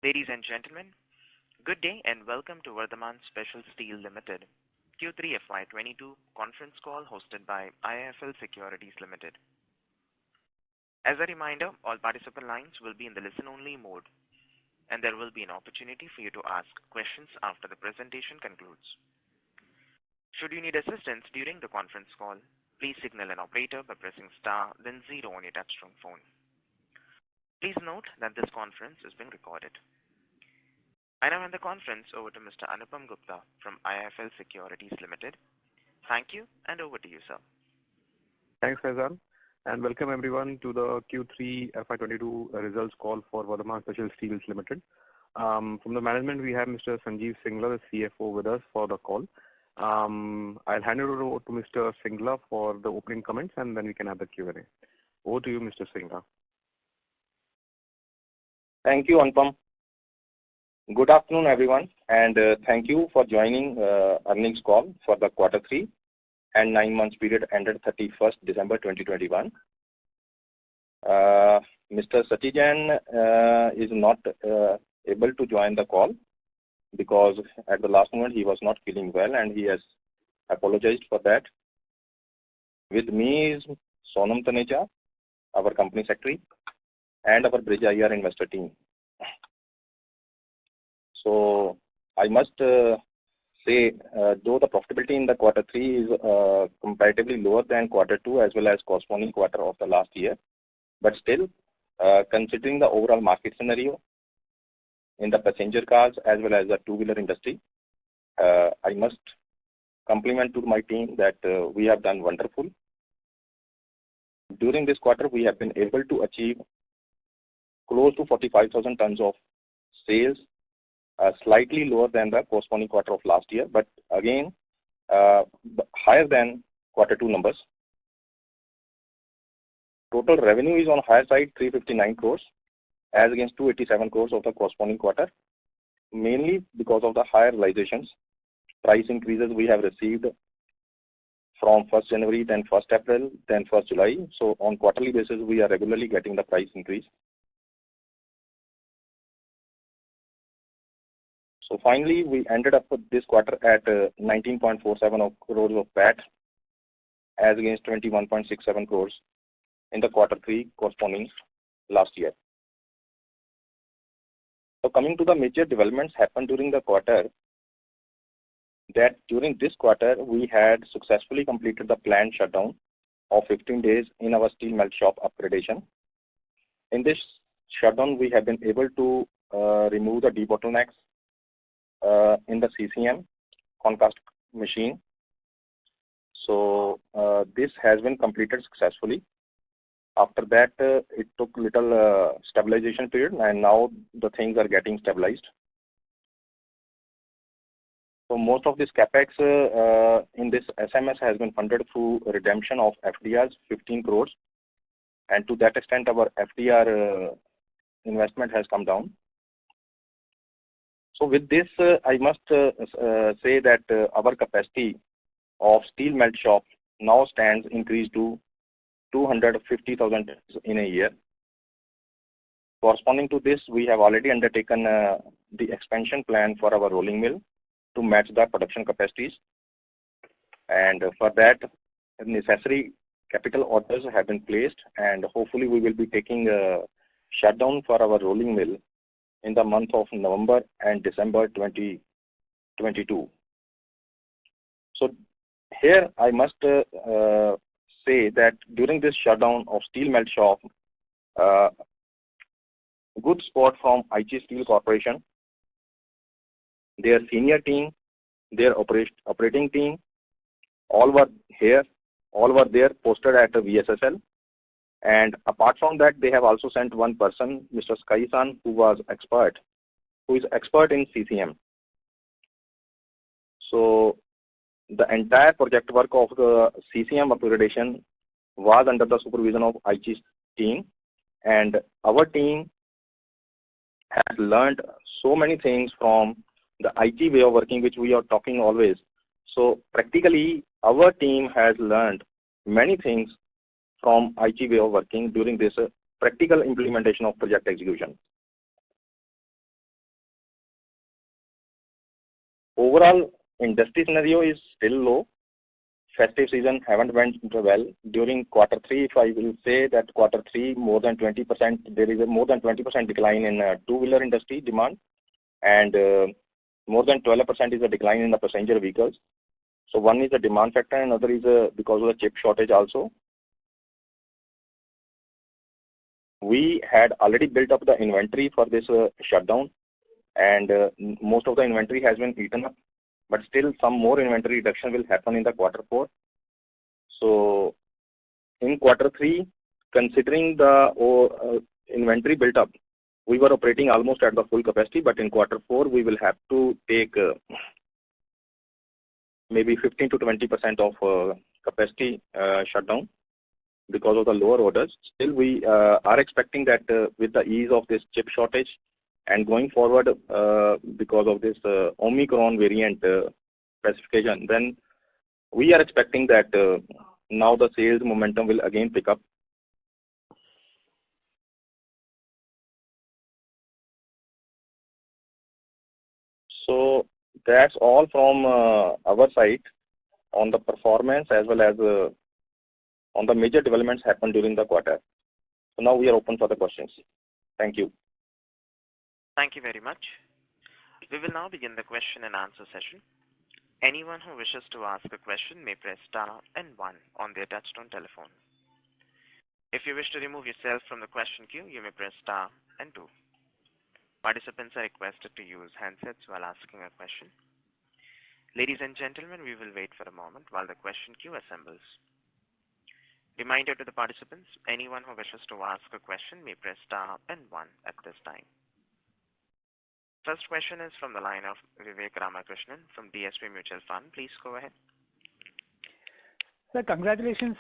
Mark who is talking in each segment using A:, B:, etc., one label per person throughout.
A: Ladies and gentlemen, good day and welcome to Vardhman Special Steel Limited Q3 FY22 conference call hosted by IIFL Securities Limited. As a reminder, all participant lines will be in the listen-only mode, and there will be an opportunity for you to ask questions after the presentation concludes. Should you need assistance during the conference call, please signal an operator by pressing star then 0 on your touchtone phone. Please note that this conference is being recorded. I now hand the conference over to Mr. Anupam Gupta from IIFL Securities Limited. Thank you, and over to you, sir.
B: Thanks, Faizan, and welcome everyone to the Q3 FY22 results call for Vardhman Special Steels Limited. From the management, we have Mr. Sanjeev Singla, the CFO, with us for the call. I'll hand it over to Mr. Singla for the opening comments, and then we can have the Q&A. Over to you, Mr. Singla.
C: Thank you, Anupam. Good afternoon, everyone, and thank you for joining earnings call for the quarter 3 and 9 months period ended 31st December 2021. Mr. Satijan is not able to join the call because at the last moment he was not feeling well and he has apologized for that. With me is Sonam Taneja, our company secretary, and our Bridge IR investor team. So I must say, though the profitability in the quarter 3 is comparatively lower than quarter 2 as well as corresponding quarter of the last year, but still, considering the overall market scenario in the passenger cars as well as the two-wheeler industry, I must compliment to my team that we have done wonderful. During this quarter, we have been able to achieve close to 45,000 tons of sales, slightly lower than the corresponding quarter of last year, but again higher than quarter 2 numbers. Total revenue is on higher side, 359 crores as against 287 crores of the corresponding quarter, mainly because of the higher realizations. Price increases we have received from 1st January, then 1st April, then 1st July. So on quarterly basis, we are regularly getting the price increase. So finally, we ended up with this quarter at 19.47 crores of PAT as against 21.67 crores in the quarter 3 corresponding last year. So coming to the major developments happened during the quarter, that during this quarter we had successfully completed the planned shutdown of 15 days in our steel melt shop upgradation. In this shutdown, we have been able to remove the debottlenecks in the CCM concast machine. So this has been completed successfully. After that, it took little stabilization period, and now the things are getting stabilized. So most of this capex in this SMS has been funded through redemption of FDRs, 15 crores, and to that extent our FDR investment has come down. So with this, I must say that our capacity of steel melt shop now stands increased to 250,000 tons in a year. Corresponding to this, we have already undertaken the expansion plan for our rolling mill to match the production capacities, and for that necessary capital orders have been placed, and hopefully we will be taking a shutdown for our rolling mill in the month of November and December 2022. So here I must say that during this shutdown of steel melt shop, good support from Aichi Steel Corporation, their senior team, their operating team, all were there posted at the VSSL. And apart from that, they have also sent one person, Mr. Sky-san, who is expert in CCM. So the entire project work of the CCM upgradation was under the supervision of Aichi's team, and our team has learned so many things from the Aichi way of working, which we are talking always. So practically, our team has learned many things from Aichi way of working during this practical implementation of project execution. overall industry scenario is still low. Festive season haven't went well. During quarter three, if I will say that quarter three, more than 20%, there is a more than 20% decline in two-wheeler industry demand, and more than 12% is a decline in the passenger vehicles. So one is the demand factor, and another is because of the chip shortage also. We had already built up the inventory for this shutdown, and most of the inventory has been eaten up, but still some more inventory reduction will happen in the quarter four. So in quarter three, considering the inventory built up, we were operating almost at the full capacity, but in quarter four, we will have to take maybe 15 to 20% of capacity shutdown because of the lower orders. Still, we are expecting that with the ease of this chip shortage and going forward because of this Omicron variant specification, then we are expecting that now the sales momentum will again pick up. So that's all from our side on the performance as well as on the major developments happened during the quarter. So now we are open for the questions. Thank you.
A: Thank you very much. We will now begin the question and answer session. Anyone who wishes to ask a question may press star and one on their touchtone telephone. If you wish to remove yourself from the question queue, you may press star and two. Participants are requested to use handsets while asking a question. Ladies and gentlemen, we will wait for a moment while the question queue assembles. Reminder to the participants, anyone who wishes to ask a question may press star and one at this time. First question is from the line of Vivek Ramakrishnan from DSP Mutual Fund. Please go ahead.
D: Sir, congratulations.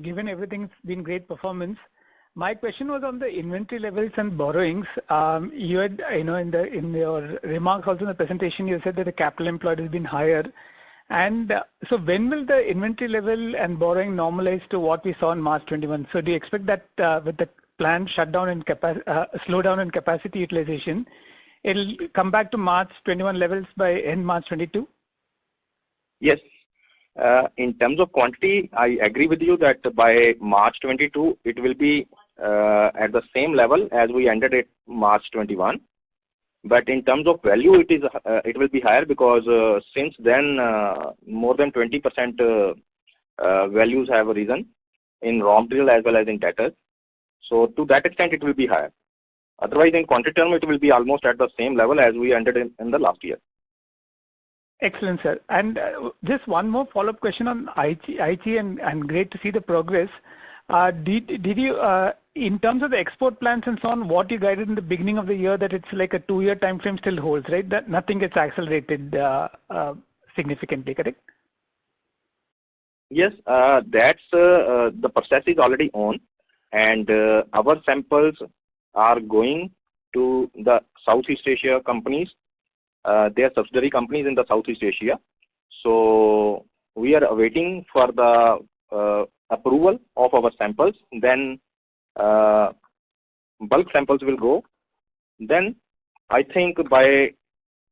D: Given everything's been great performance. My question was on the inventory levels and borrowings. You had, in your remarks also in the presentation, you said that the capital employed has been higher. And so when will the inventory level and borrowing normalize to what we saw in March 21? So do you expect that with the planned shutdown and slowdown in capacity utilization, it'll come back to March 21 levels by end March 22?
C: Yes. In terms of quantity, I agree with you that by March 22, it will be at the same level as we ended at March 21. But in terms of value, it will be higher because since then more than 20% values have risen in raw material as well as in debtors. So to that extent, it will be higher. Otherwise, in quantity term, it will be almost at the same level as we ended in the last year.
D: Excellent, sir. And just one more follow-up question on IG and great to see the progress. Did you, in terms of the export plans and so on, what you guided in the beginning of the year that it's like a 2-year time frame still holds, right? That nothing gets accelerated significantly, correct?
C: Yes, that's the process is already on, and our samples are going to the Southeast Asia companies. They are subsidiary companies in the Southeast Asia. So we are awaiting for the approval of our samples. Then bulk samples will go. Then I think by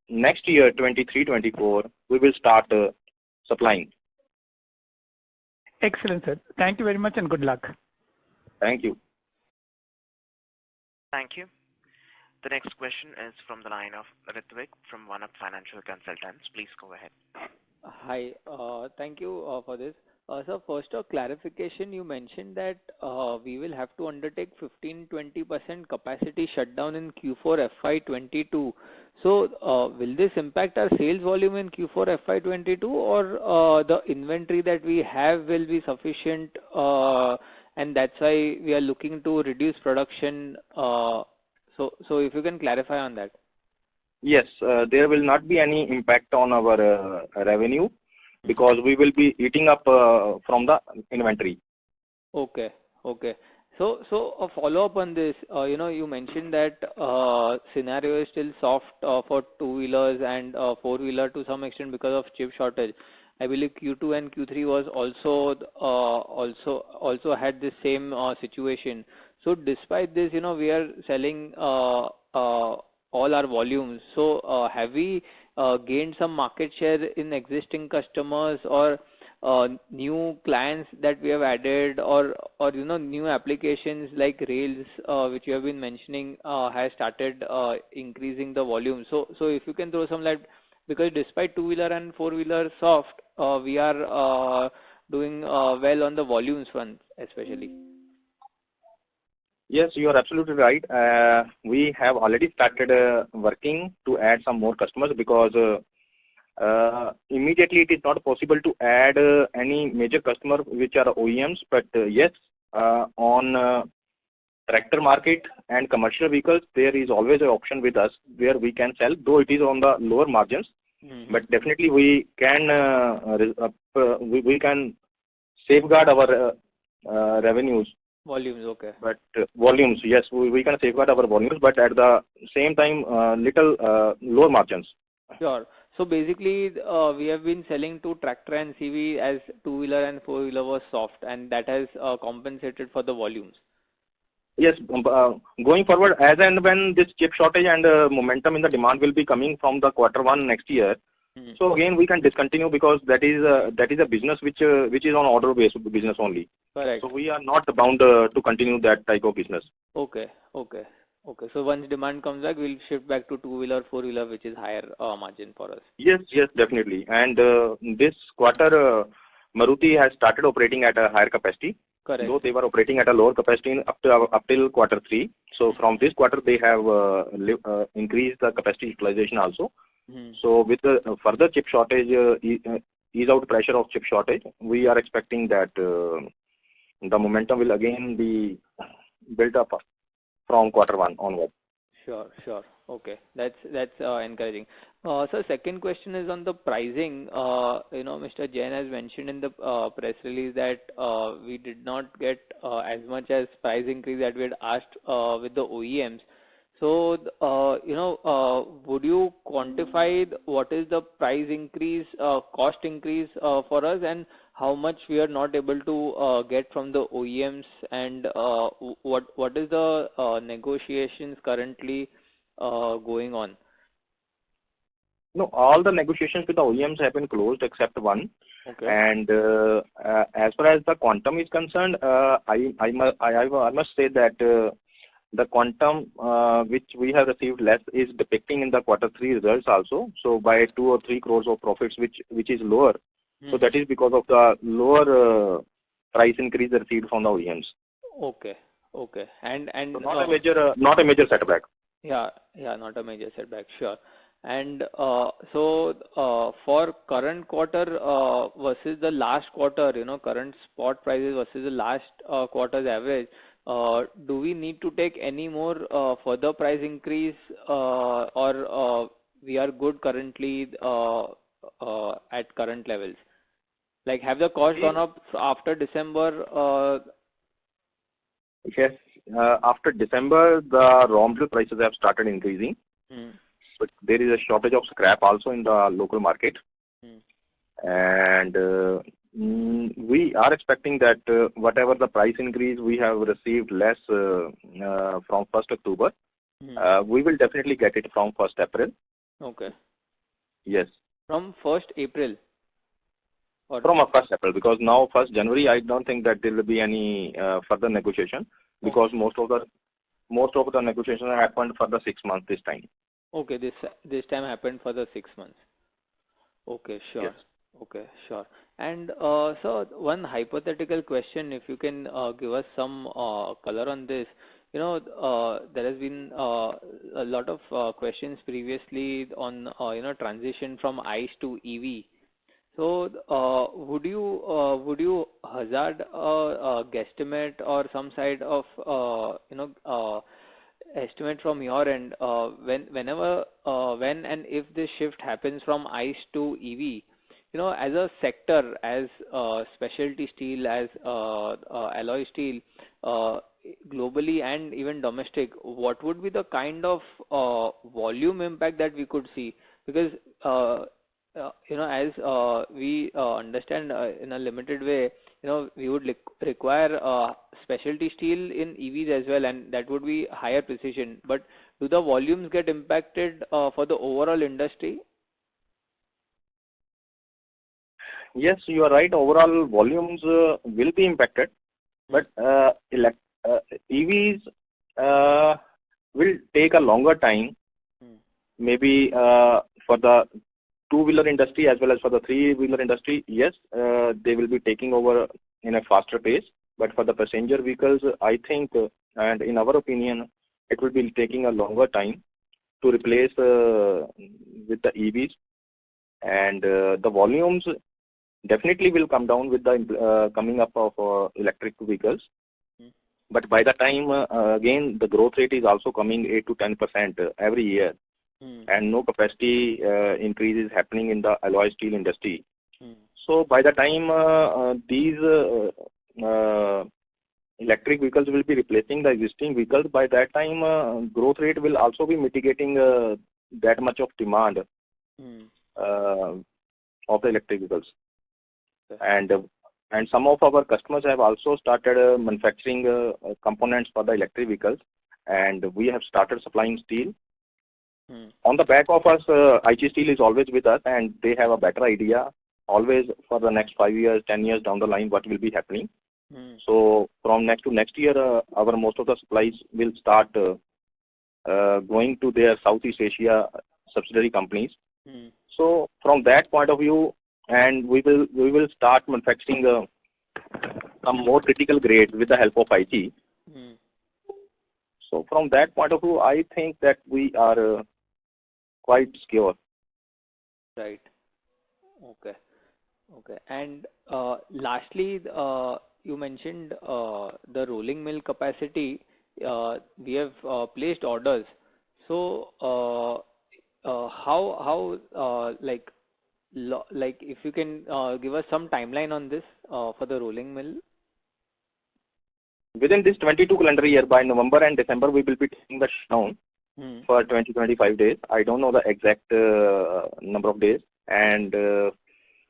C: next year, 23-24, we will start supplying.
D: Excellent, sir. Thank you very much and good luck.
C: Thank you.
A: Thank you. The next question is from the line of Ritvik from One Up Financial Consultants. Please go ahead.
E: Hi, thank you for this. So first a clarification, you mentioned that we will have to undertake 15-20% capacity shutdown in Q4 FY22. So will this impact our sales volume in Q4 FY22 or the inventory that we have will be sufficient and that's why we are looking to reduce production? So if you can clarify on that.
C: Yes, there will not be any impact on our revenue because we will be eating up from the inventory.
E: Okay. So a follow-up on this, you mentioned that scenario is still soft for two-wheelers and four-wheeler to some extent because of chip shortage. I believe Q2 and Q3 was also had the same situation. So despite this, we are selling all our volumes. So have we gained some market share in existing customers, or new clients that we have added, or new applications like rails, which you have been mentioning, has started increasing the volume. So if you can throw some light, because despite two-wheeler and four-wheeler soft, we are doing well on the volumes front especially.
C: Yes, you are absolutely right. We have already started working to add some more customers, because immediately it is not possible to add any major customer which are OEMs. But yes, on tractor market and commercial vehicles, there is always an option with us where we can sell, though it is on the lower margins. But definitely we can we can safeguard our revenues.
E: Volumes, okay.
C: But volumes, yes, we can safeguard our volumes, but at the same time, little lower margins.
E: Sure. So basically, we have been selling to tractor and CV as two-wheeler and four-wheeler was soft, and that has compensated for the volumes.
C: Yes, going forward, as and when this chip shortage and momentum in the demand will be coming from the Q1 next year, so again we can discontinue, because that is a business which is on order based business only.
E: Correct.
C: So we are not bound to continue that type of business.
E: Okay. So once demand comes back, we'll shift back to two-wheeler, four-wheeler, which is higher margin for us.
C: Yes, definitely. And this quarter, Maruti has started operating at a higher capacity.
E: Correct.
C: Though they were operating at a lower capacity up till Q3. So from this quarter, they have increased the capacity utilization also. So with the further chip shortage, ease out pressure of chip shortage, we are expecting that the momentum will again be built up from Q1 onward.
E: Sure. Okay, that's encouraging. So second question is on the pricing. Mr. Jain has mentioned in the press release that we did not get as much as price increase that we had asked with the OEMs. So would you quantify what is the price increase, cost increase for us, and how much we are not able to get from the OEMs, and what is the negotiations currently going on?
C: No, all the negotiations with the OEMs have been closed except one.
E: Okay.
C: And as far as the quantum is concerned, I must say that the quantum which we have received less is depicting in the Q3 results also. So by 2 or 3 crores of profits, which is lower. So that is because of the lower price increase received from the OEMs.
E: Okay. And
C: so not a major setback.
E: Yeah, not a major setback. Sure. And so for current quarter versus the last quarter, current spot prices versus the last quarter's average, do we need to take any more further price increase, or we are good currently at current levels? Like, have the cost gone up after December?
C: Yes, after December, the raw material prices have started increasing. But there is a shortage of scrap also in the local market. And we are expecting that whatever the price increase we have received less from 1st October, we will definitely get it from 1st April.
E: Okay.
C: Yes.
E: From 1st April? Or
C: from 1st April, because now 1st January, I don't think that there will be any further negotiation, because most of the negotiations happened for the 6 months this time.
E: Okay, this time happened for the 6 months. Okay, sure.
C: Yes.
E: Okay, sure. And so one hypothetical question, if you can give us some color on this. There has been a lot of questions previously on transition from ICE to EV. So would you hazard a guesstimate or some side of estimate from your end when and if this shift happens from ICE to EV, as a sector, as specialty steel, as alloy steel, globally and even domestic, what would be the kind of volume impact that we could see? Because as we understand in a limited way, we would require specialty steel in EVs as well, and that would be higher precision. But do the volumes get impacted for the overall industry?
C: Yes, you are right. Overall volumes will be impacted, but EVs will take a longer time. Maybe for the two-wheeler industry as well as for the three-wheeler industry, yes, they will be taking over in a faster pace. But for the passenger vehicles, I think, and in our opinion, it will be taking a longer time to replace with the EVs. And the volumes definitely will come down with the coming up of electric vehicles. But by the time, again, the growth rate is also coming 8 to 10% every year. And no capacity increase is happening in the alloy steel industry. So by the time these electric vehicles will be replacing the existing vehicles, by that time growth rate will also be mitigating that much of demand of the electric vehicles. And some of our customers have also started manufacturing components for the electric vehicles, and we have started supplying steel. On the back of us, IG Steel is always with us, and they have a better idea always for the next 5 years, 10 years down the line what will be happening. So from next to next year, our most of the supplies will start going to their Southeast Asia subsidiary companies. So from that point of view, and we will start manufacturing some more critical grades with the help of IG. So from that point of view, I think that we are quite secure.
E: Right. Okay. And lastly, you mentioned the rolling mill capacity. We have placed orders. So how like if you can give us some timeline on this for the rolling mill?
C: Within this 22 calendar year, by November and December, we will be taking the shutdown for 20-25 days. I don't know the exact number of days. And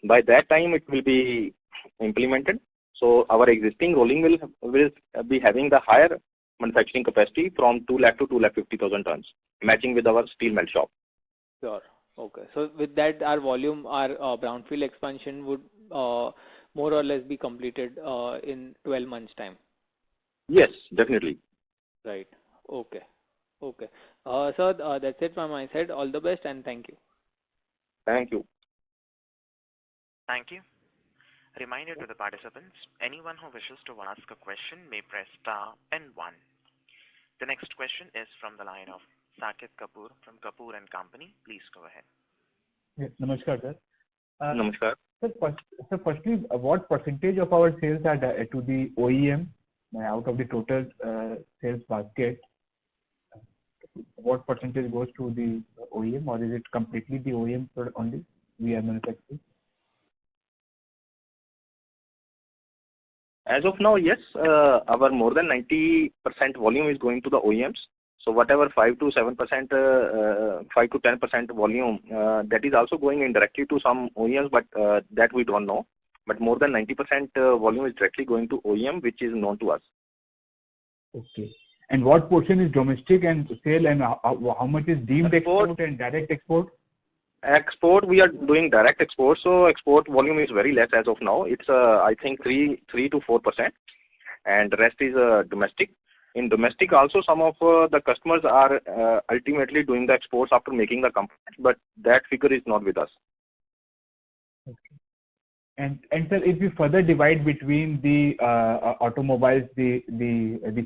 C: by that time, it will be implemented. So our existing rolling mill will be having the higher manufacturing capacity from 2 lakh to 2,50,000 tons, matching with our steel melt shop.
E: Sure. Okay. So with that, our volume, our brownfield expansion would more or less be completed in 12 months' time.
C: Yes, definitely.
E: Right. Okay. So that's it from my side. All the best and thank you.
C: Thank you.
A: Thank you. A reminder to the participants, anyone who wishes to ask a question may press star and 1. The next question is from the line of Saket Kapoor from Kapoor and Company. Please go ahead.
F: Yes, namaskar, sir.
C: Namaskar.
F: So firstly, what percentage of our sales are to the OEM out of the total sales basket? What percentage goes to the OEM, or is it completely the OEM product only we are manufacturing?
C: As of now, yes, our more than 90% volume is going to the OEMs. So whatever 5 to 7%, 5 to 10% volume, that is also going indirectly to some OEMs, but that we don't know. But more than 90% volume is directly going to OEM, which is known to us.
F: Okay. And what portion is domestic and sale, and how much is deemed export and direct export?
C: Export, we are doing direct export, so export volume is very less as of now. It's I think 3 to 4%, and the rest is domestic. In domestic also, some of the customers are ultimately doing the exports after making the components, but that figure is not with us.
F: Okay. And sir, if you further divide between the automobiles, the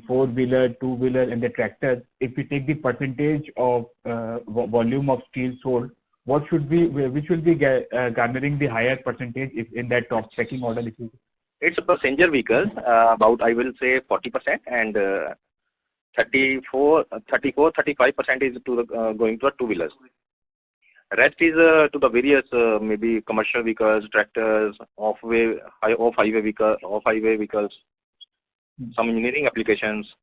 F: 4-wheeler, 2-wheeler, and the tractors, if we take the percentage of volume of steel sold, which will be garnering the higher percentage if in that top pecking order?
C: It's a passenger vehicles, about I will say 40%, and 35% is to the going to the 2-wheelers. Rest is to the various maybe commercial vehicles, tractors, off-highway vehicles, some engineering applications,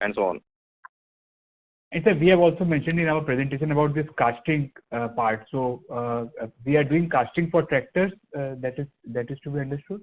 C: and so on.
F: And sir, we have also mentioned in our presentation about this casting part. So we are doing casting for tractors. That is to be understood.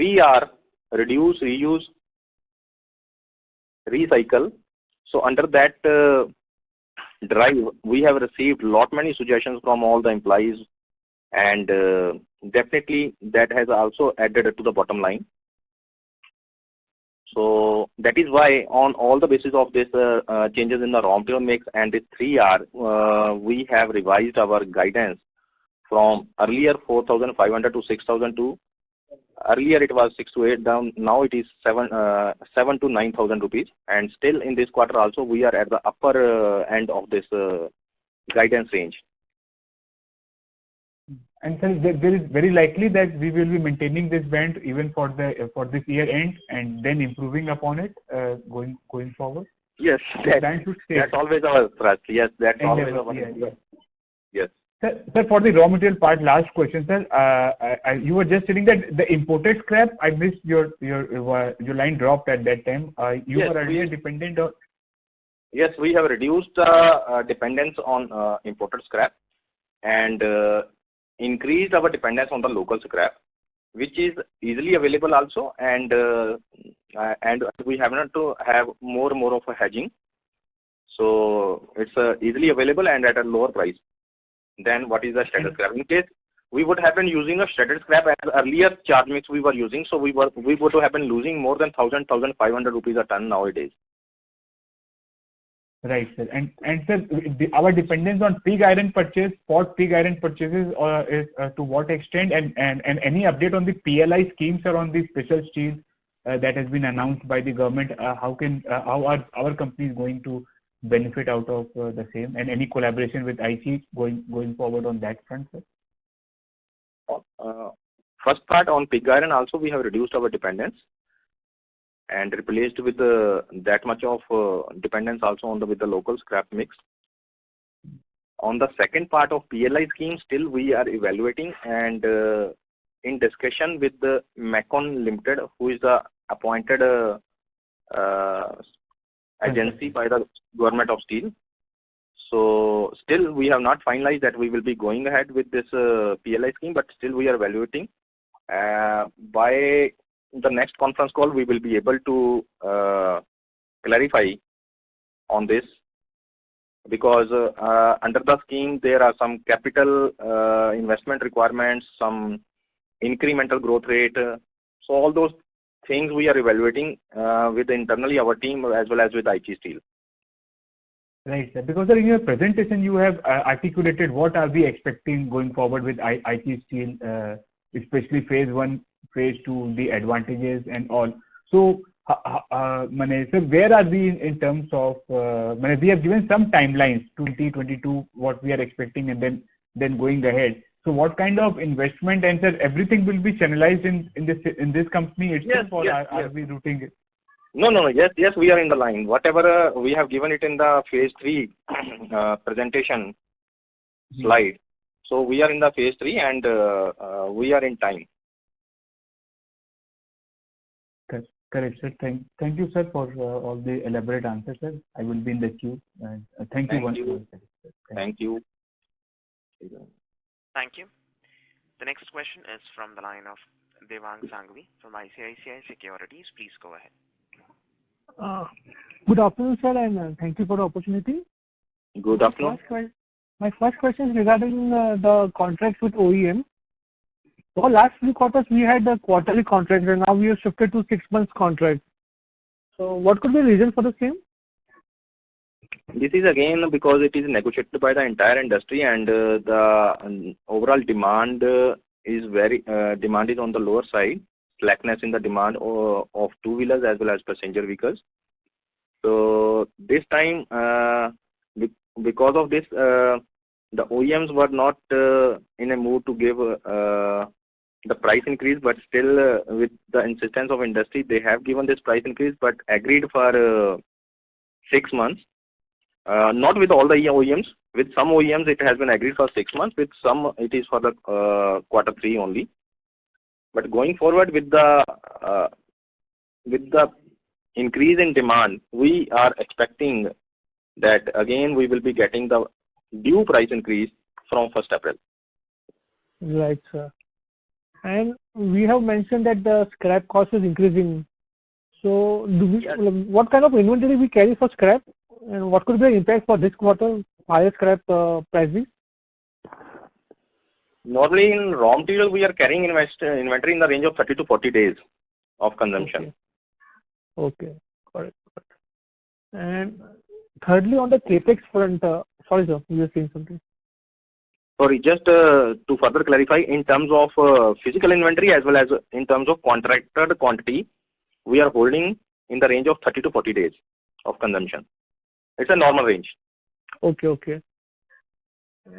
C: 3R, reduce, reuse, recycle. So under that drive, we have received lot many suggestions from all the employees, and definitely that has also added to the bottom line. So that is why on all the basis of this changes in the raw material mix and this 3R, we have revised our guidance from earlier 4,500 to 6,002. Earlier it was 6 to 8 down, now it is 7 to 9,000 rupees, and still in this quarter also we are at the upper end of this guidance range.
F: And sir, there is very likely that we will be maintaining this band even for this year end, and then improving upon it going forward.
C: Yes, that's always our thrust. Yes, that's always our thrust. Yes.
F: Sir, for the raw material part, last question, sir. You were just saying that the imported scrap, I missed your line dropped at that time. You were earlier dependent on.
C: Yes, we have reduced dependence on imported scrap, and increased our dependence on the local scrap, which is easily available also, and we have not to have more of a hedging. So it's easily available and at a lower price than what is the shredded scrap. In case we would have been using a shredded scrap as earlier charge mix we were using, so we would have been losing more than 1,500 rupees a ton nowadays.
F: Right, sir. And sir, our dependence on pig iron purchase, spot pig iron purchases, is to what extent, and any update on the PLI schemes or on the special steel that has been announced by the government? How are our companies going to benefit out of the same, and any collaboration with IC going forward on that front, sir?
C: First part on pig iron also we have reduced our dependence and replaced with that much of dependence also with the local scrap mix. On the second part of PLI scheme, still we are evaluating and in discussion with the Macon Limited, who is the appointed agency by the government of steel. So still we have not finalized that we will be going ahead with this PLI scheme, but still we are evaluating. By the next conference call, we will be able to clarify on this, because under the scheme there are some capital investment requirements, some incremental growth rate. So all those things we are evaluating with internally our team as well as with IT Steel.
F: Right, sir. Because sir, in your presentation you have articulated what are we expecting going forward with IT Steel, especially phase 1, phase 2, the advantages and all. So, sir, where are we in terms of? We have given some timelines, 2022, what we are expecting, and then going ahead. So, what kind of investment, and sir, everything will be channelized in this company itself, or are we routing it?
C: No. Yes, we are in the line. Whatever we have given it in the phase 3 presentation slide. So we are in the phase 3 and we are in time.
F: Correct, sir. Thank you, sir, for all the elaborate answers, sir. I will be in the queue. And thank you once more.
C: Thank you.
A: Thank you. The next question is from the line of Devang Sangvi from ICICI Securities. Please go ahead.
G: Good afternoon, sir, and thank you for the opportunity.
C: Good afternoon.
G: My first question is regarding the contracts with OEM. So last few quarters we had the quarterly contracts, and now we have shifted to 6 months contract. So what could be the reason for the same?
C: This is again because it is negotiated by the entire industry, and the overall demand is demand is on the lower side. Slackness in the demand of two-wheelers as well as passenger vehicles. So this time, because of this, the OEMs were not in a mood to give the price increase, but still with the insistence of industry, they have given this price increase, but agreed for 6 months. Not with all the OEMs. With some OEMs, it has been agreed for 6 months. With some, it is for the quarter 3 only. But going forward with the increase in demand, we are expecting that again we will be getting the due price increase from 1st April.
G: Right, sir. And we have mentioned that the scrap cost is increasing. So what kind of inventory we carry for scrap, and what could be the impact for this quarter, higher scrap pricing?
C: Normally in raw material, we are carrying inventory in the range of 30 to 40 days of consumption.
G: Okay. Got it. And thirdly, on the capex front, sorry sir, you were saying something.
C: Sorry, just to further clarify, in terms of physical inventory as well as in terms of contracted quantity, we are holding in the range of 30 to 40 days of consumption. It's a normal range.
G: Okay.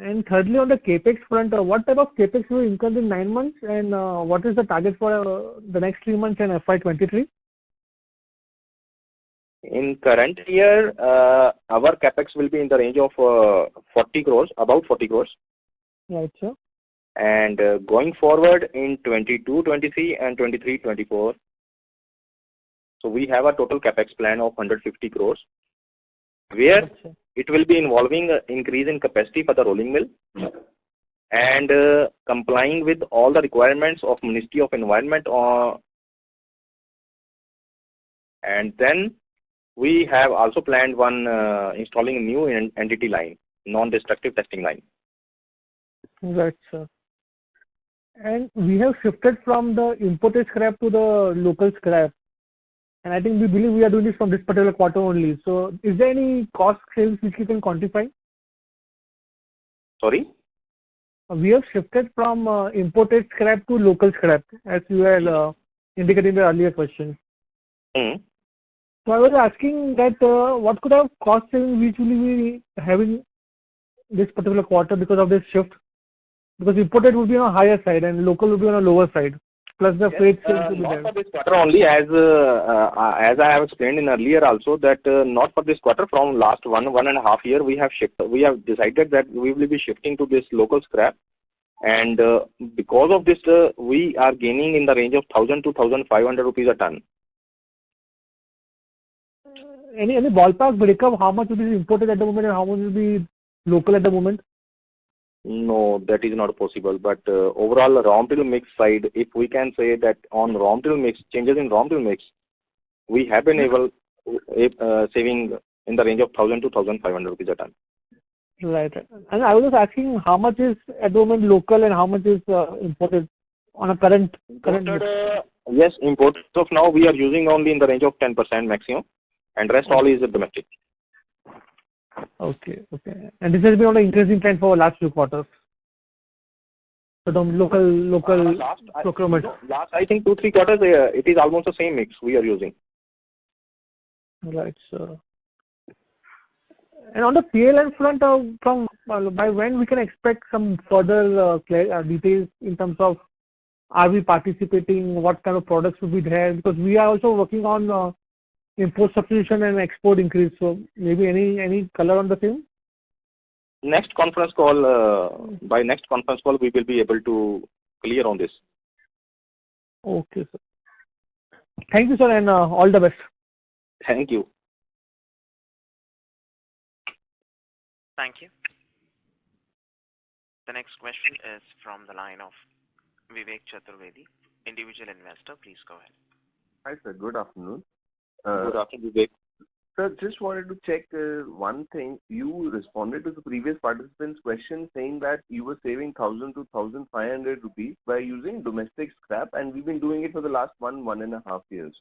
G: And thirdly, on the capex front, what type of capex will incur in 9 months, and what is the target for the next 3 months and FY23?
C: In current year, our capex will be in the range of 40 crores, about 40 crores.
G: Right, sir.
C: And going forward in 22-23 and 23-24, so we have a total capex plan of 150 crores, where it will be involving increase in capacity for the rolling mill and complying with all the requirements of Ministry of Environment. And then we have also planned one installing a new entity line, non-destructive testing line.
G: Right, sir. And we have shifted from the imported scrap to the local scrap. And I think we believe we are doing this from this particular quarter only. So is there any cost savings which you can quantify?
C: Sorry?
G: We have shifted from imported scrap to local scrap, as you had indicated in the earlier question.
C: Mm.
G: So I was asking that what could have cost savings which will be having this particular quarter because of this shift? Because imported would be on a higher side and local would be on a lower side. Plus the freight savings will be there.
C: Not for this quarter only, as I have explained in earlier also, that not for this quarter, from last 1.5 year we have decided that we will be shifting to this local scrap, and because of this we are gaining in the range of 1,000 to 1,500 rupees a ton.
G: Any ballpark breakup, how much will be imported at the moment and how much will be local at the moment?
C: No, that is not possible. But overall raw material mix side, if we can say that on raw material mix, changes in raw material mix, we have been able saving in the range of 1,000 to 1,500 rupees a ton.
G: Right. And I was just asking how much is at the moment local and how much is imported on a current mix?
C: Yes, imported of now we are using only in the range of 10% maximum, and rest all is domestic.
G: Okay. And this has been on an increasing trend for last few quarters. So the local procurement.
C: Last I think 2-3 quarters, it is almost the same mix we are using.
G: Right, sir. And on the PLN front, from by when we can expect some further details in terms of are we participating, what kind of products will be there? Because we are also working on import substitution and export increase. So maybe any color on the same?
C: Next conference call, by next conference call, we will be able to clear on this.
G: Okay, sir. Thank you, sir, and all the best.
C: Thank you.
A: Thank you. The next question is from the line of Vivek Chaturvedi, individual investor. Please go ahead.
H: Hi, sir. Good afternoon.
C: Good afternoon, Vivek.
H: Sir, just wanted to check one thing. You responded to the previous participant's question saying that you were saving 1,000 to 1,500 rupees by using domestic scrap, and we've been doing it for the last 1.5 years.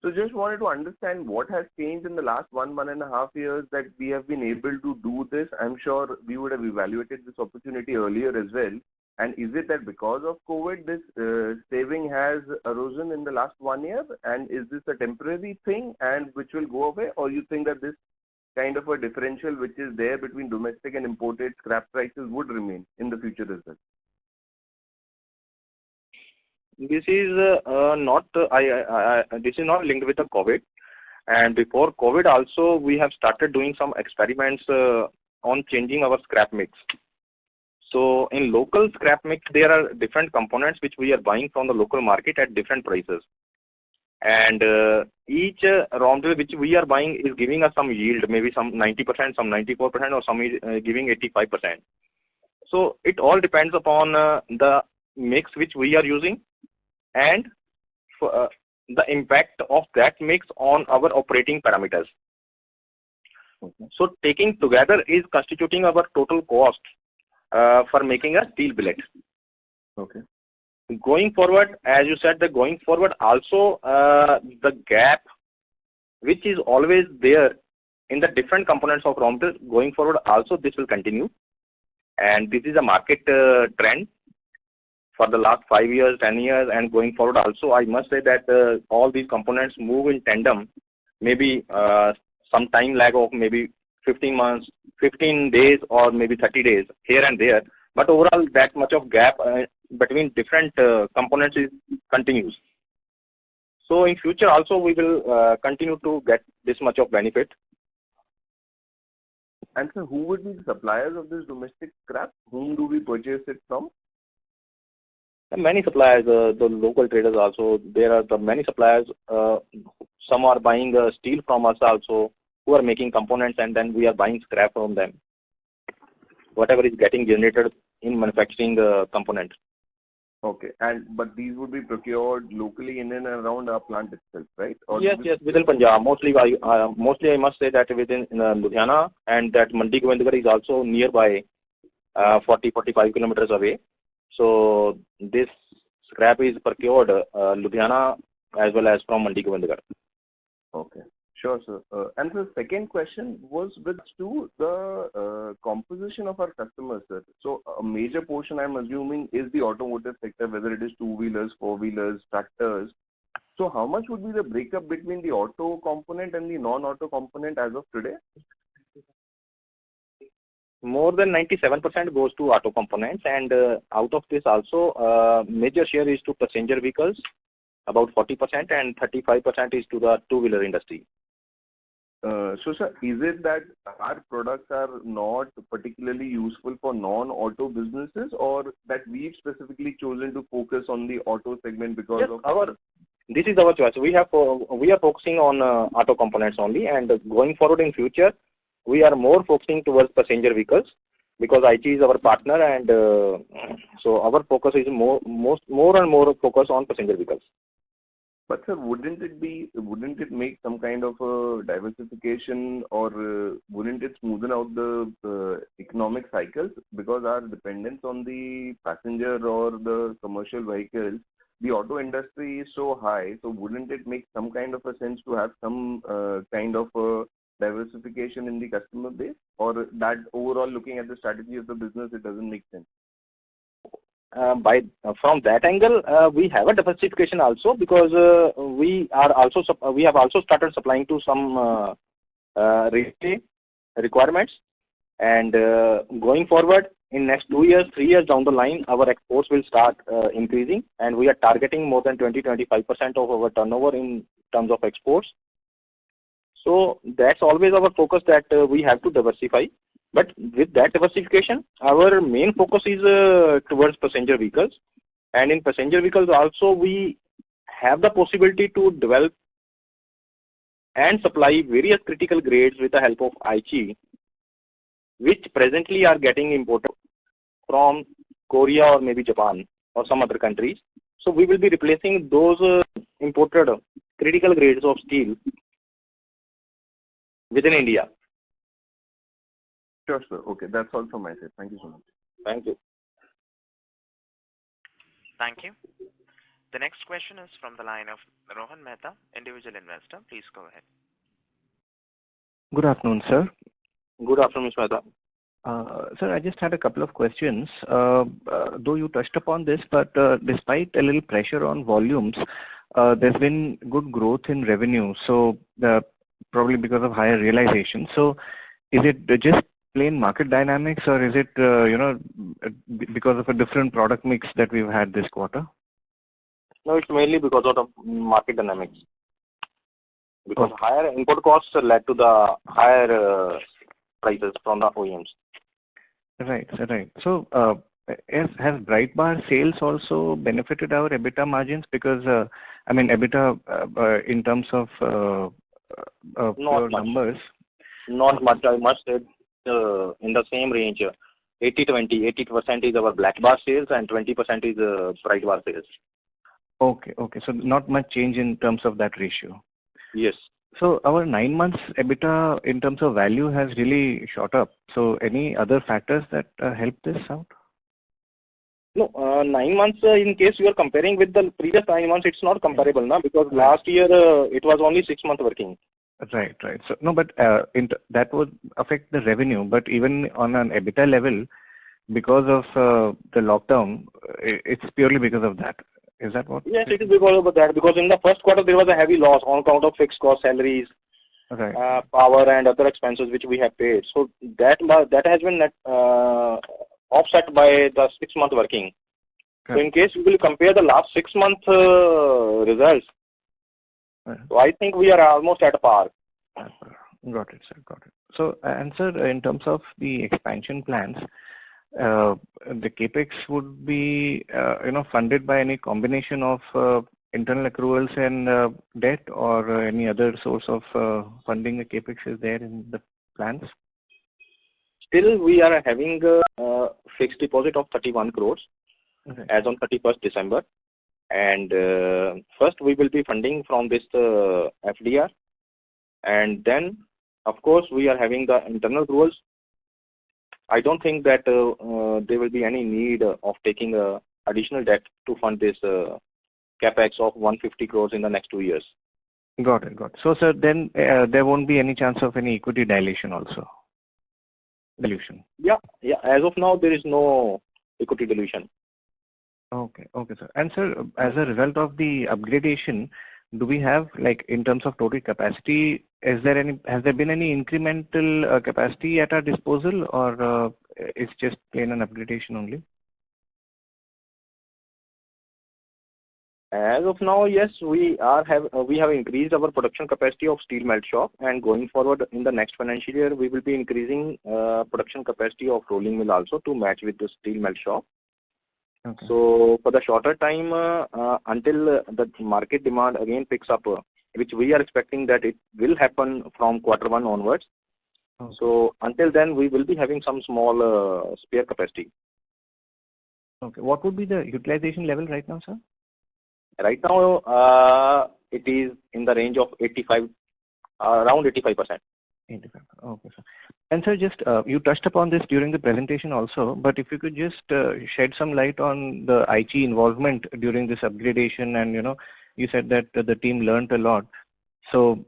H: So just wanted to understand what has changed in the last 1.5 years that we have been able to do this. I'm sure we would have evaluated this opportunity earlier as well. And is it that because of COVID, this saving has arisen in the last 1 year? And is this a temporary thing and which will go away? Or you think that this kind of a differential which is there between domestic and imported scrap prices would remain in the future as well?
C: This is not this is not linked with the COVID. And before COVID also, we have started doing some experiments on changing our scrap mix. So in local scrap mix, there are different components which we are buying from the local market at different prices. And each raw material which we are buying is giving us some yield, maybe some 90%, some 94%, or some is giving 85%. So it all depends upon the mix which we are using and the impact of that mix on our operating parameters.
H: Okay.
C: So taking together is constituting our total cost for making a steel billet.
H: Okay.
C: Going forward, as you said, that going forward also the gap which is always there in the different components of raw material, going forward also this will continue, and this is a market trend for the last 5 years, 10 years, and going forward also. I must say that all these components move in tandem, maybe some time lag of maybe 15 months, 15 days, or maybe 30 days here and there, but overall that much of gap between different components is continues. So in future also we will continue to get this much of benefit.
H: And sir, who would be the suppliers of this domestic scrap? Whom do we purchase it from?
C: Many suppliers, the local traders also. There are the many suppliers. Some are buying steel from us also, who are making components, and then we are buying scrap from them. Whatever is getting generated in manufacturing components.
H: Okay, but these would be procured locally in and around our plant itself, right? Or
C: yes, within Punjab. Mostly I must say that within Ludhiana, and that Mandi Govindgarh is also nearby, 40-45 kilometers away. So this scrap is procured Ludhiana as well as from Mandi Govindgarh.
H: Okay. Sure, sir. And the second question was with to the composition of our customers, sir. So a major portion, I'm assuming, is the automotive sector, whether it is two-wheelers, four-wheelers, tractors. So how much would be the breakup between the auto component and the non-auto component as of today?
C: More than 97% goes to auto components, and out of this also major share is to passenger vehicles, about 40%, and 35% is to the two-wheeler industry.
H: So, sir, is it that our products are not particularly useful for non-auto businesses, or that we've specifically chosen to focus on the auto segment because of
C: this is our choice. We are focusing on auto components only, and going forward in future, we are more focusing towards passenger vehicles because IT is our partner, and so our focus is more and more focus on passenger vehicles.
H: But sir, wouldn't it make some kind of a diversification, or wouldn't it smoothen out the economic cycles? Because our dependence on the passenger or the commercial vehicles, the auto industry is so high. So wouldn't it make some kind of a sense to have some kind of a diversification in the customer base, or that overall looking at the strategy of the business, it doesn't make sense?
C: From that angle, we have a diversification also, because we have also started supplying to some retail requirements, and going forward in next 2 years, 3 years down the line, our exports will start increasing, and we are targeting more than 20-25% of our turnover in terms of exports. So that's always our focus, that we have to diversify. But with that diversification, our main focus is towards passenger vehicles. And in passenger vehicles also, we have the possibility to develop and supply various critical grades with the help of IG, which presently are getting imported from Korea or maybe Japan or some other countries. So we will be replacing those imported critical grades of steel within India.
H: Sure, sir. Okay, that's all from my side. Thank you so much.
C: Thank you.
A: Thank you. The next question is from the line of Rohan Mehta, individual investor. Please go ahead.
I: Good afternoon, sir.
C: Good afternoon, Mr. Mehta.
I: Sir, I just had a couple of questions. Though you touched upon this, but despite a little pressure on volumes, there's been good growth in revenue. So probably because of higher realization. So is it just plain market dynamics, or is it because of a different product mix that we've had this quarter?
C: No, it's mainly because of the market dynamics. Because higher import costs led to the higher prices from the OEMs.
I: Right. So has Bright Bar sales also benefited our EBITDA margins? Because EBITDA in terms of pure numbers.
C: Not much. I must say in the same range. 80-20. 80% is our Black Bar sales and 20% is Bright Bar sales.
I: Okay. So not much change in terms of that ratio.
C: Yes.
I: So our 9 months EBITDA in terms of value has really shot up. So any other factors that help this out?
C: No, 9 months, in case you are comparing with the previous 9 months, it's not comparable now, because last year it was only 6 months working.
I: Right. So no, but that would affect the revenue. But even on an EBITDA level, because of the lockdown, it's purely because of that. Is that what?
C: Yes, it is because of that. Because in the first quarter there was a heavy loss on account of fixed cost, salaries, power and other expenses which we have paid. So that has been offset by the 6 month working. So in case you will compare the last 6 month results, so I think we are almost at par.
I: Got it, sir. Got it. So, and sir, in terms of the expansion plans, the capex would be funded by any combination of internal accruals and debt, or any other source of funding the capex is there in the plans?
C: Still, we are having a fixed deposit of 31 crores as on 31st December. And first we will be funding from this FDR. And then, of course, we are having the internal accruals. I don't think that there will be any need of taking additional debt to fund this capex of 150 crores in the next 2 years.
I: Got it. So, sir, then there won't be any chance of any equity dilution also?
C: Yeah. As of now, there is no equity dilution.
I: Okay, sir. And sir, as a result of the upgradation, do we have, like, in terms of total capacity, has there been any incremental capacity at our disposal, or it's just plain an upgradation only?
C: As of now, yes, we have increased our production capacity of steel melt shop, and going forward in the next financial year, we will be increasing production capacity of rolling mill also to match with the steel melt shop. Okay. So for the shorter time, until the market demand again picks up, which we are expecting that it will happen from Q1 onwards. Okay. So until then, we will be having some small spare capacity.
I: Okay. What would be the utilization level right now, sir?
C: Right now, it is in the range of 85, around 85%.
I: 85. Okay, sir. And sir, just you touched upon this during the presentation also, but if you could just shed some light on the IT involvement during this upgradation, and you said that the team learnt a lot. So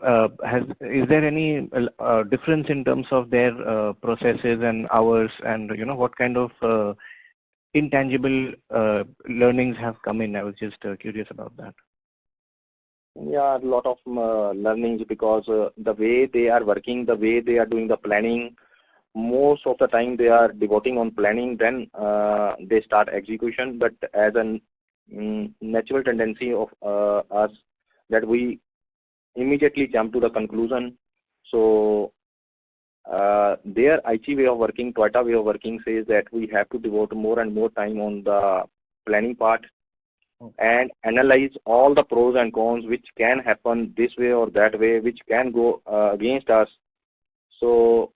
I: is there any difference in terms of their processes and hours, and what kind of intangible learnings have come in? I was just curious about that.
C: Yeah, a lot of learnings, because the way they are working, the way they are doing the planning, most of the time they are devoting on planning, then they start execution. But as a natural tendency of us, that we immediately jump to the conclusion. So their IT way of working, Toyota way of working says that we have to devote more and more time on the planning part, and analyze all the pros and cons which can happen this way or that way, which can go against us. So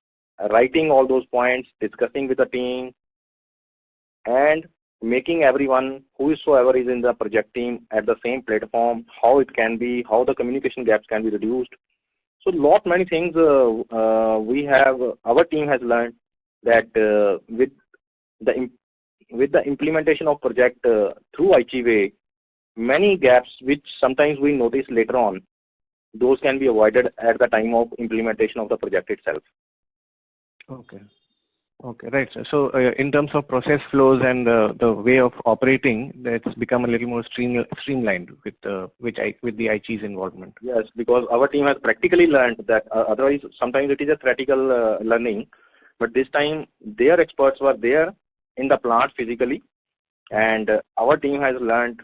C: writing all those points, discussing with the team, and making everyone whosoever is in the project team at the same platform, how it can be, how the communication gaps can be reduced. So many things our team has learned, that with the implementation of project through IT way, many gaps which sometimes we notice later on, those can be avoided at the time of implementation of the project itself. Okay,
I: right, sir. So in terms of process flows and the way of operating, that's become a little more streamlined with the IT's involvement.
C: Yes, because our team has practically learned that. Otherwise, sometimes it is a theoretical learning, but this time their experts were there in the plant physically, and our team has learned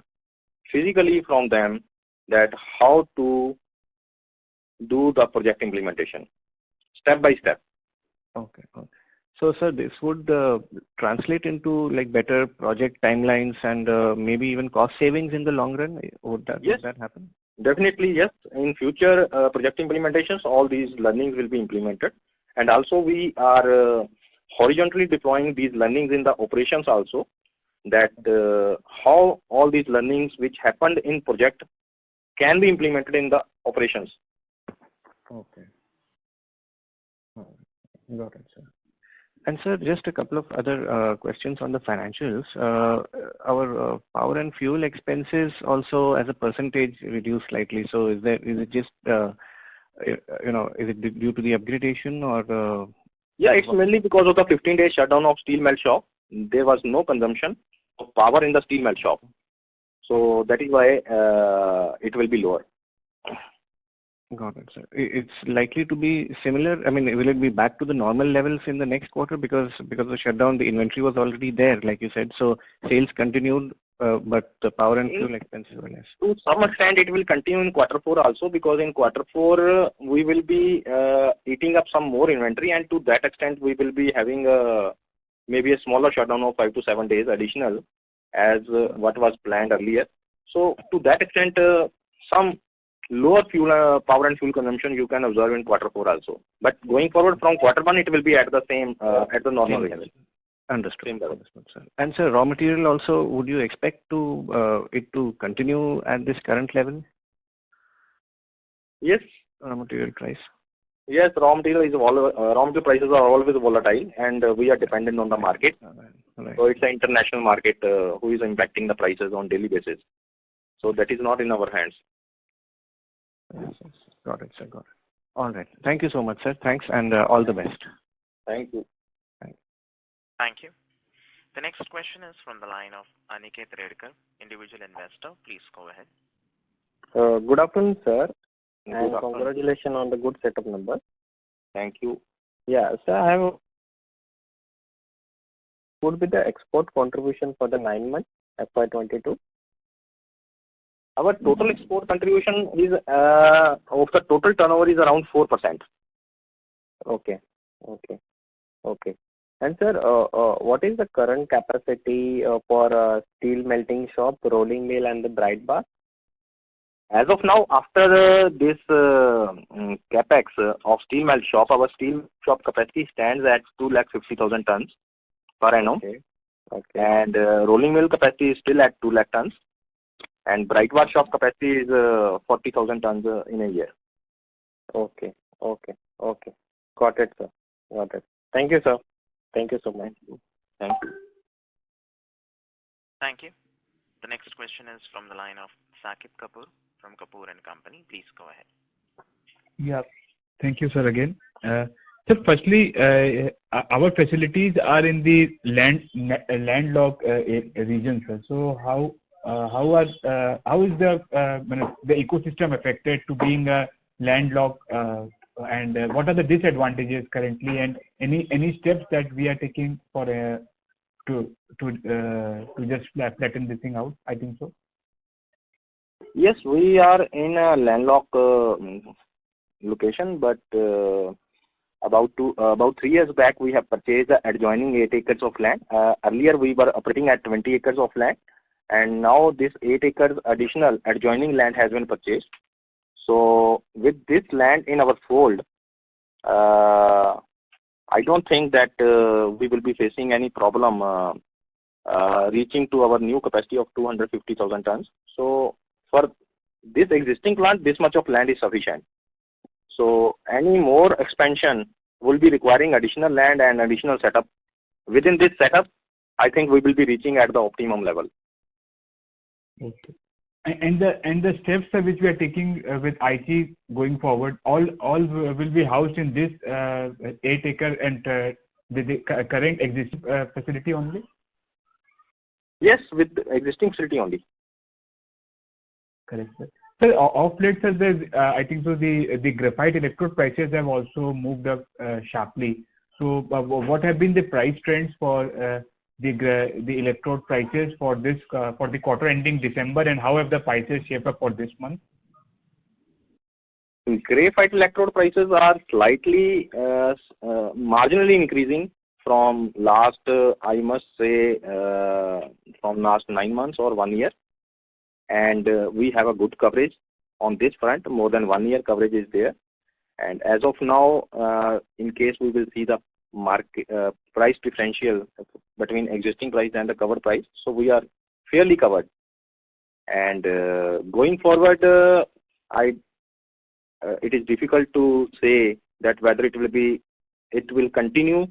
C: physically from them that how to do the project implementation step by step.
I: Okay. So, sir, this would translate into like better project timelines and maybe even cost savings in the long run. Would that happen?
C: Definitely, yes. In future project implementations, all these learnings will be implemented, and also we are horizontally deploying these learnings in the operations also. that how all these learnings which happened in project can be implemented in the operations.
I: Okay. Got it, sir. And sir, just a couple of other questions on the financials. Our power and fuel expenses also as a percentage reduced slightly. So is it just is it due to the upgradation or?
C: Yeah, it's mainly because of the 15-day shutdown of steel melt shop. There was no consumption of power in the steel melt shop. So that is why it will be lower.
I: Got it, sir. It's likely to be similar. I mean, will it be back to the normal levels in the next quarter because of the shutdown, the inventory was already there, like you said. So sales continued, but the power and fuel expenses were less.
C: To some extent, it will continue in quarter 4 also, because in quarter 4 we will be eating up some more inventory, and to that extent we will be having maybe a smaller shutdown of 5 to 7 days additional as what was planned earlier. So to that extent, some lower fuel power and fuel consumption you can observe in quarter 4 also. But going forward from quarter 1, it will be at the same at the normal level.
I: Understood. Understood, sir. And sir, raw material also, would you expect it to continue at this current level?
C: Yes.
I: Raw material price.
C: Yes, raw material prices are always volatile, and we are dependent on the market.
I: Right.
C: So it's an international market who is impacting the prices on daily basis. So that is not in our hands.
I: Yes. Got it, sir. Got it. All right. Thank you so much, sir. Thanks, and all the best.
C: Thank you.
A: Thank you. The next question is from the line of Aniket Redkar, individual investor. Please go ahead.
J: Good afternoon, sir.
C: Good
J: And
C: afternoon.
J: congratulations on the good set of numbers.
C: Thank you.
J: Yeah, sir, would be the export contribution for the 9 months, FY22?
C: Our total export contribution is of the total turnover is around 4%.
J: Okay. And sir, what is the current capacity for steel melting shop, rolling mill, and the bright bar?
C: As of now, after this capex of steel melt shop, our steel shop capacity stands at 250,000 tons per annum.
J: Okay.
C: And rolling mill capacity is still at 2 lakh tons. And bright bar shop capacity is 40,000 tons in a year.
J: Okay. Got it, sir. Got it. Thank you, sir. Thank you so much.
C: Thank you.
A: Thank you. The next question is from the line of Sakib Kapoor from Kapoor and Company. Please go ahead.
F: Yeah. Thank you, sir, again. So firstly, our facilities are in the landlocked regions, sir. So how is the ecosystem affected to being a landlocked, and what are the disadvantages currently, and any steps that we are taking for to just flatten this thing out? I think so.
C: Yes, we are in a landlocked location, but about 3 years back we have purchased the adjoining 8 acres of land. Earlier we were operating at 20 acres of land, and now this 8 acres additional adjoining land has been purchased. So with this land in our fold, I don't think that we will be facing any problem reaching to our new capacity of 250,000 tons. So for this existing plant, this much of land is sufficient. So any more expansion will be requiring additional land and additional setup. Within this setup, I think we will be reaching at the optimum level.
F: Okay. And the steps which we are taking with IT going forward, all will be housed in this 8 acre and the current existing facility only?
C: Yes, with the existing facility only.
F: Correct, sir. So of late, sir, I think so the graphite electrode prices have also moved up sharply. So what have been the price trends for the electrode prices for the quarter ending December, and how have the prices shaped up for this month?
C: Graphite electrode prices are slightly marginally increasing from last, I must say, from last 9 months or 1 year. And we have a good coverage on this front. More than 1 year coverage is there. And as of now, in case we will see the market price differential between existing price and the covered price. So we are fairly covered. And going forward, it is difficult to say that whether it will continue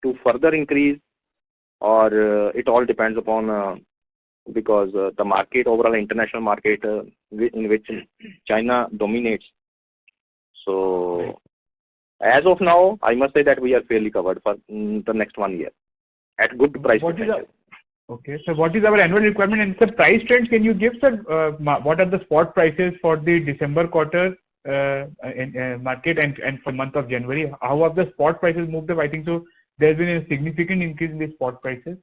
C: to further increase, or it all depends upon because the market, overall international market in which China dominates. So as of now, I must say that we are fairly covered for the next 1 year at good price differential.
F: Okay, so what is our annual requirement, and the price trends can you give, sir? What are the spot prices for the December quarter in market and for month of January? How have the spot prices moved up? I think so there's been a significant increase in the spot prices.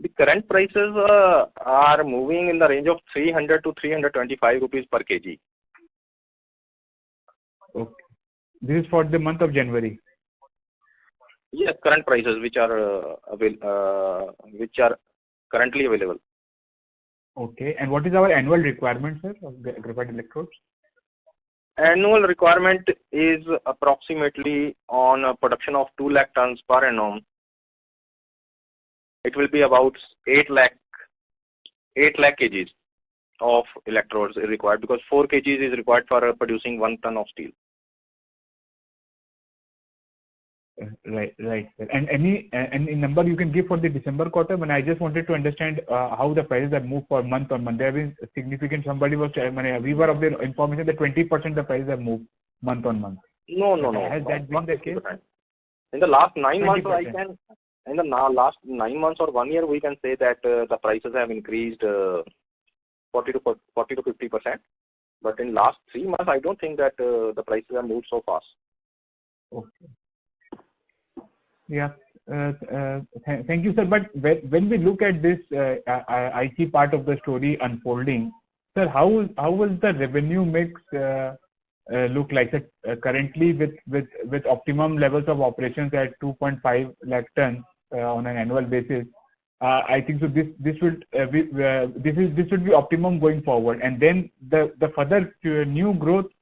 C: The current prices are moving in the range of 300 to 325 rupees per kg.
F: Okay, this is for the month of January.
C: Yes, current prices which are currently available.
F: Okay, and what is our annual requirement, sir, of the graphite electrodes?
C: Annual requirement is approximately on a production of 2 lakh tons per annum. It will be about 8 lakh kgs of electrodes required, because 4 kgs is required for producing 1 ton of steel.
F: Right. And any number you can give for the December quarter? When I just wanted to understand how the prices have moved for month on month. There have been significant. Somebody was we were of the information that 20% the prices have moved month on month.
C: No.
F: Has that been the case?
C: In the last 9 months,
F: 20%.
C: In the last 9 months or 1 year, we can say that the prices have increased 40 to 50%. But in last 3 months, I don't think that the prices have moved so fast.
F: Okay. Yeah. Thank you, sir. But when we look at this IT part of the story unfolding, sir, how will the revenue mix look like? Currently, with optimum levels of operations at 2.5 lakh tons on an annual basis, I think so. This should be optimum going forward, and then the further new growth.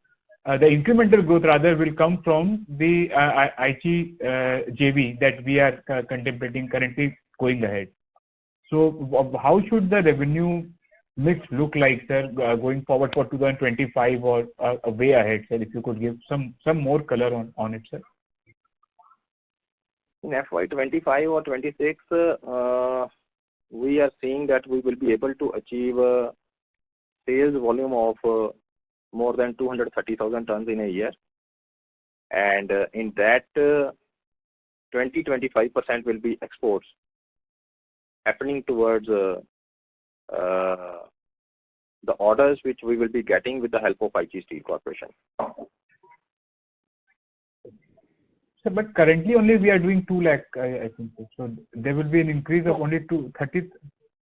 F: The incremental growth rather will come from the IG JV that we are contemplating currently going ahead. So how should the revenue mix look like, sir, going forward for 2025 or way ahead, sir? If you could give some more color on it, sir.
C: In FY25 or 26, we are seeing that we will be able to achieve a sales volume of more than 230,000 tons in a year, and in that 20-25% will be exports happening towards the orders which we will be getting with the help of IG Steel Corporation.
F: So, but currently only we are doing 2 lakh, I think. So there will be an increase of only 230.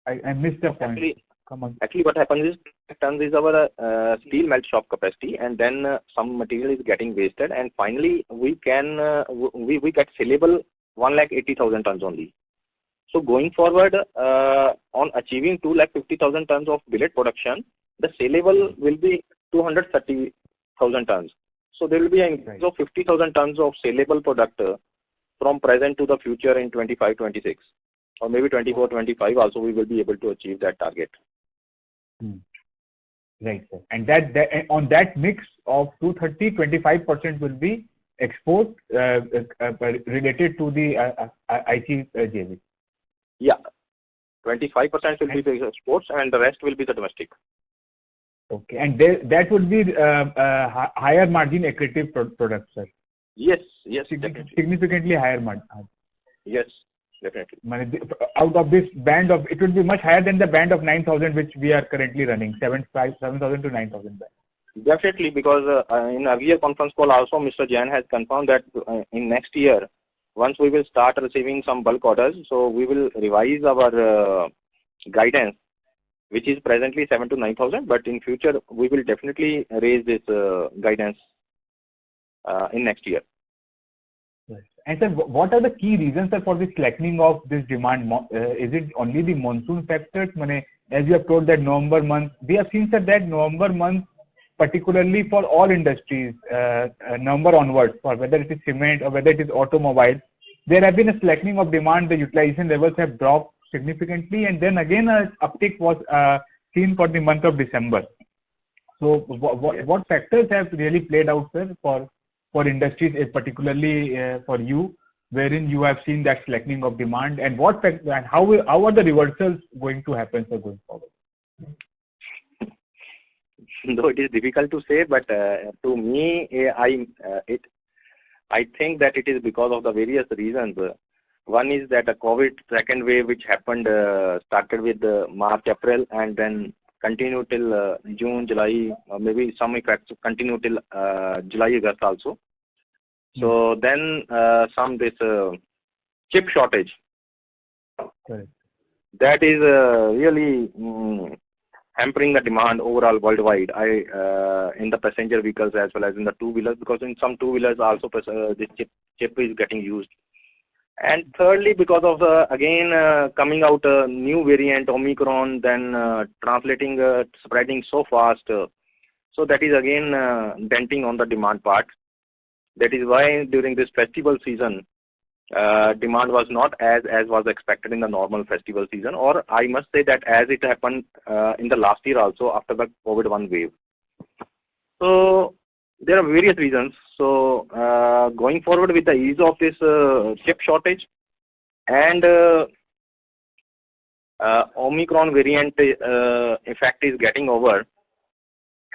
F: I missed the point.
C: Actually, what happens is tons is our steel melt shop capacity, and then some material is getting wasted, and finally we can we get saleable 1,80,000 tons only. So going forward, on achieving 2,50,000 tons of billet production, the saleable will be 230,000 tons. So there will be an increase of 50,000 tons of saleable product from present to the future in 25-26, or maybe 24-25 also we will be able to achieve that target.
F: Right, sir. And that on that mix of 230, 25% will be export related to the IT JV.
C: Yeah, 25% will be the exports, and the rest will be the domestic.
F: Okay, and that would be higher margin accretive products, sir.
C: Yes, definitely.
F: Significantly higher margin.
C: Yes, definitely.
F: Out of this band of, it will be much higher than the band of 9,000 which we are currently running, 7,000 to 9,000 band.
C: Definitely, because in earlier conference call also Mr. Jain has confirmed that in next year, once we will start receiving some bulk orders, so we will revise our guidance, which is presently 7,000 to 9,000, but in future we will definitely raise this guidance in next year.
F: And sir, what are the key reasons, sir, for the slackening of this demand? Is it only the monsoon factors? As you have told that November month, we have seen, sir, that November month particularly for all industries, November onwards, for whether it is cement or whether it is automobile, there have been a slackening of demand. The utilization levels have dropped significantly, and then again an uptick was seen for the month of December. So what factors have really played out, sir, for industries, particularly for you, wherein you have seen that slackening of demand, and how are the reversals going to happen, sir, going forward?
C: Though it is difficult to say, but to me, I think that it is because of the various reasons. One is that the COVID second wave, which happened, started with March, April, and then continued till June, July, maybe some effects continue till July, August also. So then this chip shortage.
F: Correct.
C: That is really hampering the demand overall worldwide. In the passenger vehicles as well as in the two-wheelers, because in some two-wheelers also this chip is getting used. And thirdly, because of coming out a new variant Omicron, then spreading so fast, so that is again denting on the demand part. That is why during this festival season, demand was not as was expected in the normal festival season, or I must say that as it happened in the last year also after the COVID-1 wave. So there are various reasons. So going forward with the ease of this chip shortage and Omicron variant effect is getting over,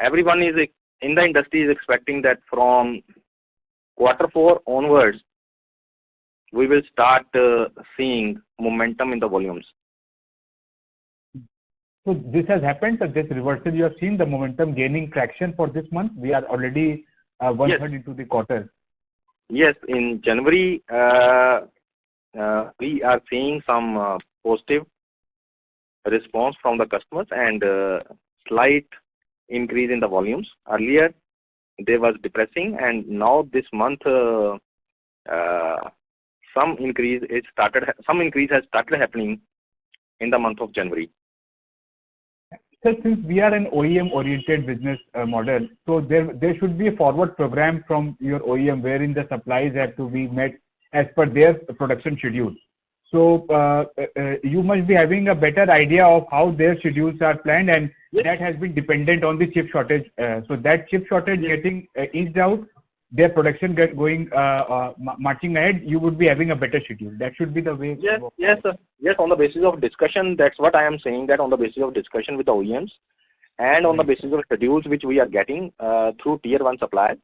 C: everyone is in the industry is expecting that from Q4 onwards, we will start seeing momentum in the volumes.
F: So this has happened, so this reversal you have seen, the momentum gaining traction for this month. We are already one-third into the quarter.
C: Yes, in January, we are seeing some positive response from the customers and slight increase in the volumes. Earlier, they was depressing, and now this month, some increase has started happening in the month of January.
F: So since we are an OEM-oriented business model, so there should be a forward program from your OEM wherein the supplies have to be met as per their production schedule. So you must be having a better idea of how their schedules are planned, and that has been dependent on the chip shortage. So that chip shortage getting eased out, their production going marching ahead, you would be having a better schedule. That should be the way.
C: Yes, sir. Yes, on the basis of discussion, that's what I am saying, that on the basis of discussion with the OEMs and on the basis of schedules which we are getting through tier 1 suppliers.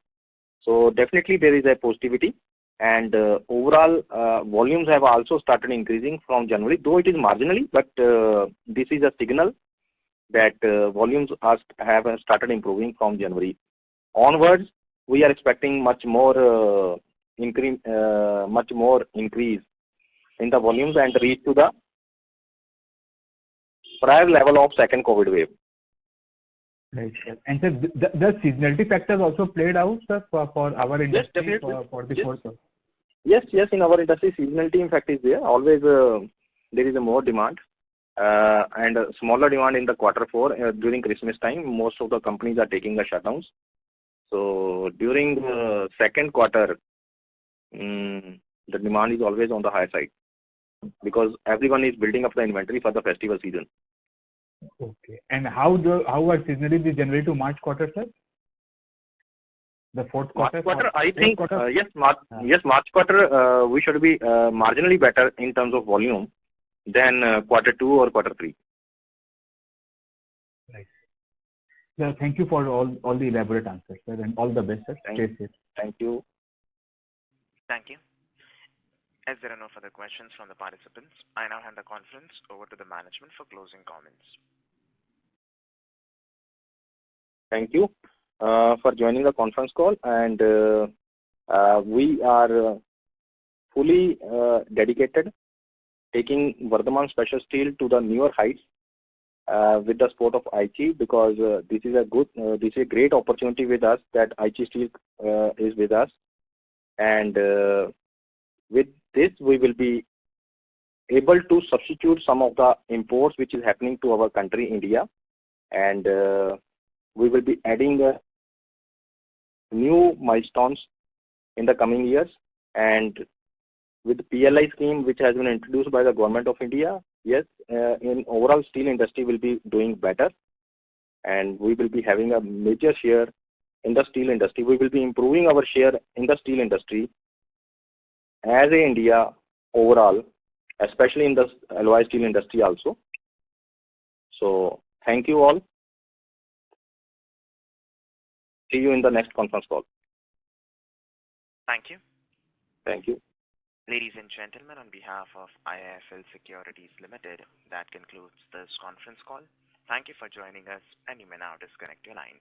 C: So definitely there is a positivity, and overall volumes have also started increasing from January, though it is marginally, but this is a signal that volumes have started improving from January onwards. We are expecting much more increase in the volumes and reach to the prior level of second COVID wave.
F: Right. And so the seasonality factors also played out, sir, for our industry.
C: Yes,
F: for the fourth.
C: Yes, in our industry, seasonality in fact is there. Always there is a more demand and a smaller demand in the Q4 during Christmas time. Most of the companies are taking the shutdowns. So during the second quarter, the demand is always on the high side because everyone is building up the inventory for the festival season.
F: Okay. And how are seasonally the January to March quarter, sir? The fourth quarter?
C: March quarter, I think, yes, March quarter, we should be marginally better in terms of volume than Q2 or Q3.
F: Right. Sir, thank you for all the elaborate answers, sir, and all the best, sir. Stay safe.
C: Thank you.
A: Thank you. As there are no further questions from the participants, I now hand the conference over to the management for closing comments.
C: Thank you for joining the conference call, and we are fully dedicated taking Vardhman Special Steel to the newer heights with the support of Aichi, because this is a great opportunity with us that Aichi Steel is with us, and with this we will be able to substitute some of the imports which is happening to our country, India, and we will be adding new milestones in the coming years. And with the PLI scheme, which has been introduced by the government of India, yes, in overall steel industry will be doing better, and we will be having a major share in the steel industry. We will be improving our share in the steel industry as a India overall, especially in the alloy steel industry also. So thank you all. See you in the next conference call.
A: Thank you.
C: Thank you.
A: Ladies and gentlemen, on behalf of IIFL Securities Limited, that concludes this conference call. Thank you for joining us, and you may now disconnect your lines.